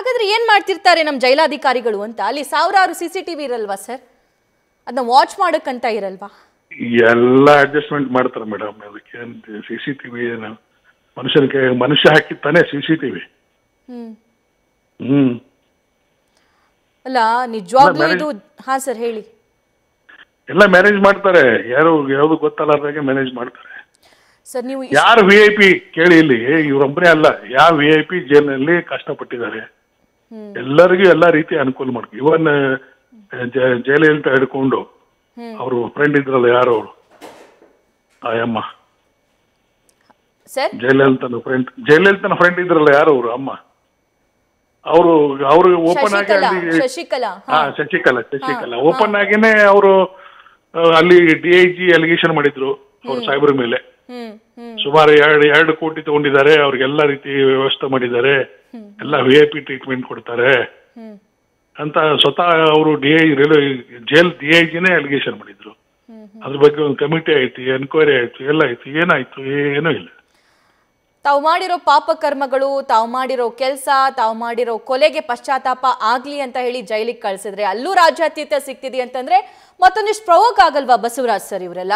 ಹಾಗಾದ್ರೆ ಏನ್ ಮಾಡ್ತಿರ್ತಾರೆ ನಮ್ಮ ಜೈಲಾಧಿಕಾರಿಗಳು ಅಂತ? ಅಲ್ಲಿ ಸಾವಿರಾರು ಸಿಸಿಟಿವಿ ಇರಲ್ವಾ ಸರ್? ಅದನ್ನ ವಾಚ್ ಮಾಡಕ್ಕಂತ ಇರಲ್ವಾ? ಎಲ್ಲ ಅಡ್ಜಸ್ಟ್ಮೆಂಟ್ ಮಾಡ್ತಾರೆ ಮೇಡಮ್. ಅದಕ್ಕೆ ಸಿಸಿಟಿವಿ ಮನುಷ್ಯ ಹಾಕಿತ್ತಾನೆ ಸಿಸಿಟಿವಿ. ಅಲ್ಲ ನಿಜವಾಗ್ಲೂ ಇದು. ಹಾ ಸರ್ ಹೇಳಿ. ಎಲ್ಲ ಮ್ಯಾನೇಜ್ ಮಾಡ್ತಾರೆ, ಯಾವುದು ಗೊತ್ತಲ್ಲಾರ್ದಾಗೆ ಮ್ಯಾನೇಜ್ ಮಾಡ್ತಾರೆ ಸರ್. ನೀವು ಯಾರು VIP ಕೇಳಿ, ಇಲ್ಲಿ ಇವರೊಬ್ಬರೇ ಅಲ್ಲ, ಯಾವ VIP ಜೈಲಿನಲ್ಲಿ ಕಷ್ಟಪಟ್ಟಿದ್ದಾರೆ, ಎಲ್ಲರಿಗೂ ಎಲ್ಲಾ ರೀತಿ ಅನುಕೂಲ ಮಾಡ್ಕೊ. ಇವನ್ ಜಯಲಲಿತಾ ಹಿಡ್ಕೊಂಡು ಅವರು ಫ್ರೆಂಡ್ ಇದ್ರಲ್ಲ, ಯಾರು ಅವರು ಅಮ್ಮ ಸರ್, ಜಯಲಲಿತನ ಫ್ರೆಂಡ್ ಇದ್ರಲ್ಲ, ಯಾರು ಅವರು ಅಮ್ಮ, ಅವರು ಓಪನ್ ಆಗಿ ಶಶಿಕಲಾ ಓಪನ್ ಆಗಿನೇ ಅವರು ಅಲ್ಲಿ DIG ಅಲಿಗೇಷನ್ ಮಾಡಿದ್ರು ಅವ್ರ ಸಾಹೇಬ್ರ ಮೇಲೆ. ಸುಮಾರು 2 ಕೋಟಿ ತಗೊಂಡಿದ್ದಾರೆ, ಅವ್ರಿಗೆಲ್ಲಾ ರೀತಿ ವ್ಯವಸ್ಥೆ ಮಾಡಿದ್ದಾರೆ, ಎಲ್ಲ VIP ಟ್ರೀಟ್ಮೆಂಟ್ ಕೊಡ್ತಾರೆ ಅಂತ ಸ್ವತಃ ಅವರು DIGನೇ ಅಲಿಗೇಷನ್ ಮಾಡಿದ್ರು. ಅದ್ರ ಬಗ್ಗೆ ಒಂದು ಕಮಿಟಿ ಆಯ್ತು, ಎನ್ಕ್ವೈರಿ ಆಯ್ತು, ಎಲ್ಲ ಆಯ್ತು. ಏನಾಯ್ತು? ಏನೂ ಇಲ್ಲ. ತಾವು ಮಾಡಿರೋ ಪಾಪ ಕರ್ಮಗಳು, ತಾವು ಮಾಡಿರೋ ಕೆಲಸ, ತಾವು ಮಾಡಿರೋ ಕೊಲೆಗೆ ಪಶ್ಚಾತ್ತಾಪ ಆಗ್ಲಿ ಅಂತ ಹೇಳಿ ಜೈಲಿಗೆ ಕಳ್ಸಿದ್ರೆ ಅಲ್ಲೂ ರಾಜ್ಯಾತೀತ ಸಿಗ್ತಿದೆ ಅಂತಂದ್ರೆ ಮತ್ತೊಂದಿಷ್ಟು ಪ್ರವೋಕ್ ಆಗಲ್ವಾ ಬಸವರಾಜ್ ಸರ್ ಇವರೆಲ್ಲ?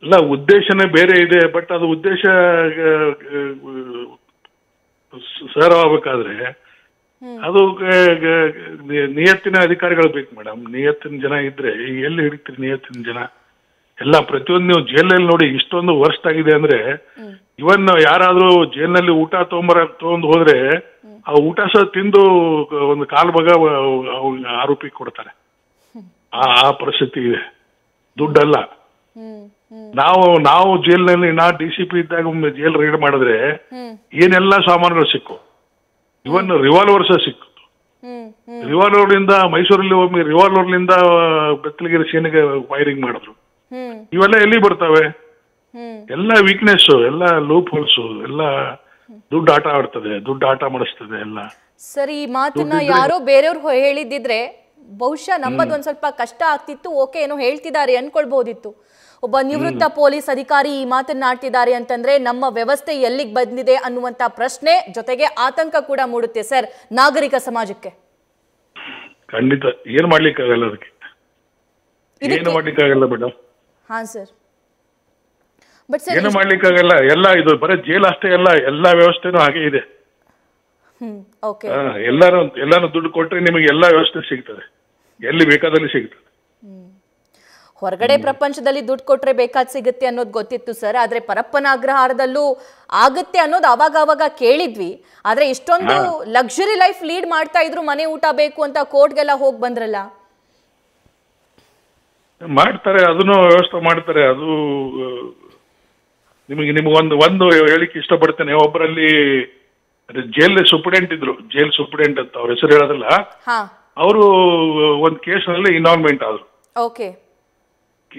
ಇಲ್ಲ, ಉದ್ದೇಶನೇ ಬೇರೆ ಇದೆ. ಬಟ್ ಅದು ಉದ್ದೇಶ ಸರವಾಗಬೇಕಾದ್ರೆ ಅದು ನಿಯತ್ತಿನ ಅಧಿಕಾರಿಗಳು ಬೇಕು ಮೇಡಮ್. ನಿಯತ್ತಿನ ಜನ ಇದ್ರೆ ಎಲ್ಲಿ ಹಿಡಿತೀರಿ ನಿಯತ್ತಿನ ಜನ? ಎಲ್ಲ ಪ್ರತಿಯೊಂದು ನೀವು ಜೈಲಲ್ಲಿ ನೋಡಿ, ಇಷ್ಟೊಂದು ವರ್ಸ್ಟ್ ಆಗಿದೆ ಅಂದ್ರೆ, ಇವನ್ ಯಾರಾದ್ರೂ ಜೈಲಿನಲ್ಲಿ ಊಟ ತಗೊಂಡು ಹೋದ್ರೆ ಆ ಊಟ ಸಹ ತಿಂದು ಒಂದು ಕಾಲ್ ಭಾಗ ಆರೋಪಿ ಕೊಡ್ತಾರೆ. ಆ ಪರಿಸ್ಥಿತಿ ಇದೆ. ದುಡ್ಡಲ್ಲ. ನಾವು ಜೈಲಿನಲ್ಲಿ DCP ಇದ್ದಾಗ ಜೈಲ್ ರೈಡ್ ಮಾಡಿದ್ರೆ ಏನೆಲ್ಲ ಸಾಮಾನುಗಳು ಸಿಕ್ಕು. ಇವನ್ ರಿವಾಲ್ವರ್ ಸಹ ಸಿಕ್ಕು. ರಿವಾಲ್ವರ್ನಿಂದ ಮೈಸೂರಲ್ಲಿ ಒಮ್ಮೆ ರಿವಾಲ್ವರ್ನಿಂದ ಬೆತ್ತಲಗಿರಿ ಸೇನೆಗೆ ಫೈರಿಂಗ್ ಮಾಡಿದ್ರು. ಇವೆಲ್ಲ ಎಲ್ಲಿ ಬರ್ತವೆ? ಎಲ್ಲ ವೀಕ್ನೆಸ್, ಎಲ್ಲ ಲೂಪ್ ಹೋಲ್ಸ್, ಎಲ್ಲ ದುಡ್ಡು ಆಟ ಆಡ್ತದೆ, ದುಡ್ಡು ಆಟ ಮಾಡಿಸ್ತದೆ ಎಲ್ಲ. ಸರಿ, ಈ ಮಾತನ್ನ ಯಾರೋ ಬೇರೆಯವ್ರು ಹೇಳಿದ್ದಿದ್ರೆ ಬಹುಶಃ ನಂಬದೊಂದ್ ಸ್ವಲ್ಪ ಕಷ್ಟ ಆಗ್ತಿತ್ತು. ಓಕೆ, ಏನೋ ಹೇಳ್ತಿದ್ದಾರೆ ಅನ್ಕೊಳ್ಬಹುದಿತ್ತು. ಒಬ್ಬ ನಿವೃತ್ತ ಪೊಲೀಸ್ ಅಧಿಕಾರಿ ಈ ಮಾತನ್ನಾಡ್ತಿದ್ದಾರೆ ಅಂತಂದ್ರೆ ನಮ್ಮ ವ್ಯವಸ್ಥೆ ಎಲ್ಲಿಗೆ ಬಂದಿದೆ ಅನ್ನುವಂತ ಪ್ರಶ್ನೆ ಜೊತೆಗೆ ಆತಂಕ ಕೂಡ ಮೂಡುತ್ತೆ ಸರ್ ನಾಗರಿಕ ಸಮಾಜಕ್ಕೆ. ಖಂಡಿತ ಏನ್ ಮಾಡ್ಲಿಕ್ಕಾಗಲ್ಲ, ಅದಕ್ಕೆ ಏನು ಮಾಡ್ಲಿಕ್ಕಾಗಲ್ಲ ಮೇಡಮ್. ಹಾ ಸರ್, ಬಟ್ ಸರ್ ಏನು ಮಾಡ್ಲಿಕ್ಕಾಗಲ್ಲ. ಎಲ್ಲ ಇದು ಬರೀ ಜೈಲ್ ಅಷ್ಟೇ ಅಲ್ಲ, ಎಲ್ಲಾ ವ್ಯವಸ್ಥೆನೂ ಹಾಗೆ ಇದೆ. ಎಲ್ಲಾನು ದುಡ್ಡು ಕೊಟ್ಟರೆ ನಿಮಗೆ ಎಲ್ಲಾ ವ್ಯವಸ್ಥೆ ಸಿಗ್ತದೆ, ಎಲ್ಲಿ ಬೇಕಾದಲ್ಲಿ ಸಿಗ್ತದೆ. ಹೊರಗಡೆ ಪ್ರಪಂಚದಲ್ಲಿ ದುಡ್ಡು ಕೊಟ್ರೆ ಬೇಕಾದ್ ಸಿಗುತ್ತೆ ಅನ್ನೋದು ಗೊತ್ತಿತ್ತು ಸರ್. ಆದ್ರೆ ಪರಪ್ಪನ ಅಗ್ರಹಾರದಲ್ಲೂ ಆಗುತ್ತೆ ಅನ್ನೋದು ಅವಾಗ ಕೇಳಿದ್ವಿ. ಆದ್ರೆ ಇಷ್ಟೊಂದು ಲಕ್ಸುರಿ ಲೈಫ್ ಲೀಡ್ ಮಾಡ್ತಾ ಇದ್ರು, ಮನೆ ಊಟ ಬೇಕು ಅಂತ ಕೋರ್ಟ್ಗೆಲ್ಲ ಹೋಗಿ ಬಂದ್ರಲ್ಲ. ಮಾಡ್ತಾರೆ, ಅದನ್ನು ವ್ಯವಸ್ಥೆ ಮಾಡ್ತಾರೆ. ಅದು ನಿಮಗೊಂದು ಹೇಳಿಕ್ಕೆ ಇಷ್ಟಪಡ್ತೇನೆ. ಒಬ್ಬರಲ್ಲಿ ಜೈಲ್ ಸೂಪರ್ಡೆಂಟ್ ಇದ್ರು, ಜೈಲ್ ಸೂಪರ್ಡೆಂಟ್ ಅಂತ ಅವ್ರ ಹೆಸರು ಹೇಳೋದಿಲ್ಲ. ಅವರು ಒಂದು ಕೇಸ್ನಲ್ಲಿ ಇನ್ವಾಲ್ವ್ಮೆಂಟ್ ಆದ್ರು.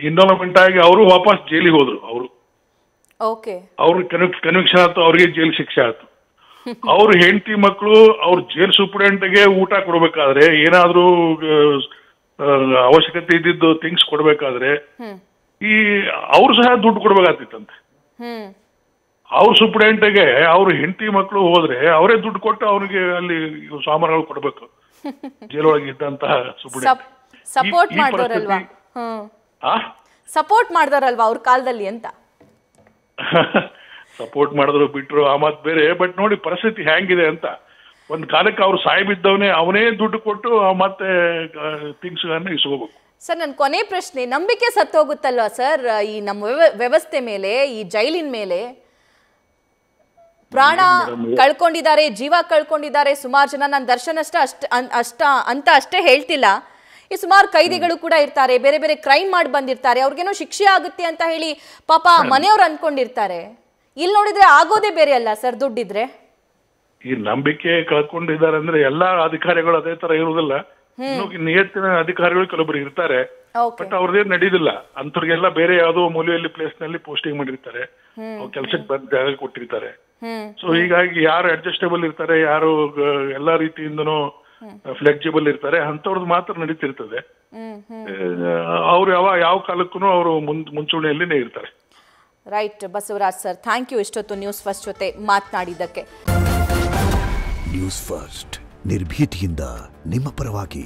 ಇನ್ವಾಲ್ವ್ಮೆಂಟ್ ಆಗಿ ಅವರು ವಾಪಸ್ ಜೈಲಿಗೆ ಹೋದ್ರು. ಅವ್ರು ಕನ್ವಿಕ್ಷನ್ ಆಯ್ತು, ಅವ್ರಿಗೆ ಜೈಲ್ ಶಿಕ್ಷೆ ಆಯ್ತು. ಅವ್ರ ಹೆಂಡತಿ ಮಕ್ಕಳು ಅವ್ರ ಜೈಲ್ ಸೂಪರ್ಡೆಂಟ್ಗೆ ಊಟ ಕೊಡ್ಬೇಕಾದ್ರೆ, ಏನಾದ್ರೂ ಅವಶ್ಯಕತೆ ಇದ್ದಿದ್ದು ಥಿಂಗ್ಸ್ ಕೊಡ್ಬೇಕಾದ್ರೆ ಅವ್ರು ಸಹ ದುಡ್ಡು ಕೊಡ್ಬೇಕಾಗ್ತಿತ್ತಂತೆ. ಅವ್ರ ಸೂಪರ್ಡೆಂಟ್ಗೆ ಅವ್ರ ಹೆಂಡತಿ ಮಕ್ಕಳು ಹೋದ್ರೆ ಅವರೇ ದುಡ್ಡು ಕೊಟ್ಟು ಅವ್ರಿಗೆ ಅಲ್ಲಿ ಸಾಮಾನುಗಳು ಕೊಡ್ಬೇಕು. ಜೈಲೊಳಗೆ ಇದ್ದಂತಹ ಸೂಪರ್ಡೆಂಟ್ ಸಪೋರ್ಟ್ ಮಾಡ್ದಾರಲ್ವಾ ಅವ್ರ ಕಾಲದಲ್ಲಿ ಅಂತ. ಸಪೋರ್ಟ್ ಮಾಡಿದ್ರು ಬಿಟ್ರು ಆ ಮಾತು ಬೇರೆ. ಬಟ್ ನೋಡಿ ಪರಿಸ್ಥಿತಿ ಹೆಂಗಿದೆ ಅಂತ. ಒಂದ್ ಕಾಲಕ್ಕೆ ಅವ್ರು ಸಾಯ್ಬಿದ್ದವನೇ, ಅವನೇ ದುಡ್ಡು ಕೊಟ್ಟು ಮತ್ತೆ ಥಿಂಗ್ಸ್ ಇಸ್ಕೋಬೇಕು. ಸರ್, ನನ್ನ ಕೊನೆ ಪ್ರಶ್ನೆ, ನಂಬಿಕೆ ಸತ್ತೋಗುತ್ತಲ್ವಾ ಸರ್ ಈ ನಮ್ಮ ವ್ಯವಸ್ಥೆ ಮೇಲೆ, ಈ ಜೈಲಿನ ಮೇಲೆ? ಪ್ರಾಣ ಕಳ್ಕೊಂಡಿದ್ದಾರೆ, ಜೀವ ಕಳ್ಕೊಂಡಿದ್ದಾರೆ ಸುಮಾರು ಜನ. ನಾನು ದರ್ಶನ್ ಅಷ್ಟೇ ಹೇಳ್ತಿಲ್ಲ. ಈ ಸುಮಾರು ಕೈದಿಗಳು ಕೂಡ ಇರ್ತಾರೆ, ಬೇರೆ ಬೇರೆ ಕ್ರೈಮ್ ಮಾಡಿ ಬಂದಿರ್ತಾರೆ, ಅವ್ರಿಗೇನೋ ಶಿಕ್ಷೆ ಆಗುತ್ತೆ ಅಂತ ಹೇಳಿ ಪಾಪ ಮನೆಯವ್ರು ಅನ್ಕೊಂಡಿರ್ತಾರೆ. ಇಲ್ಲಿ ನೋಡಿದ್ರೆ ಆಗೋದೇ ಬೇರೆ ಅಲ್ಲ ಸರ್, ದುಡ್ಡಿದ್ರೆ. ಈ ನಂಬಿಕೆ ಕಳ್ಕೊಂಡಿದ್ದಾರೆ ಅಂದ್ರೆ ಎಲ್ಲಾ ಅಧಿಕಾರಿಗಳು ಅದೇ ತರ ಇರುವುದಿಲ್ಲ. ನಿಯತ್ತಿನ ಅಧಿಕಾರಿಗಳು ಕೆಲವೊಬ್ರು ಇರ್ತಾರೆ, ಬಟ್ ಅವ್ರದ್ದೇನು ನಡೆಯುದಿಲ್ಲ. ಅಂತವ್ರಿಗೆಲ್ಲ ಬೇರೆ ಯಾವುದೋ ಮೂಲೆಯಲ್ಲಿ ಪ್ಲೇಸ್ ನಲ್ಲಿ ಪೋಸ್ಟಿಂಗ್ ಮಾಡಿರ್ತಾರೆ, ಕೆಲ್ಸಕ್ಕೆ ಬಂದ ಜಾಗ ಕೊಟ್ಟಿರ್ತಾರೆ. ಸೊ ಹೀಗಾಗಿ ಯಾರು ಅಡ್ಜಸ್ಟೇಬಲ್ ಇರ್ತಾರೆ, ಯಾರು ಎಲ್ಲಾ ರೀತಿಯಿಂದನೂ ಫ್ಲೆಕ್ಸಿಬಲ್ ಇರ್ತಾರೆ, ಅಂತವ್ರದ್ದು ಮಾತ್ರ ನಡೀತಿರ್ತದೆ. ಅವ್ರು ಯಾವ ಕಾಲಕ್ಕೂ ಅವರು ಮುಂಚೂಣಿಯಲ್ಲಿನೇ ಇರ್ತಾರೆ. Right Basavaraj sir, thank you ಇಷ್ಟೊತ್ತು ನ್ಯೂಸ್ ಫಸ್ಟ್ ಜೊತೆ ಮಾತನಾಡಿದ್ದಕ್ಕೆ. ನ್ಯೂಸ್ ಫಸ್ಟ್ ನಿರ್ಭೀತಿಯಿಂದ ನಿಮ್ಮ ಪರವಾಗಿ.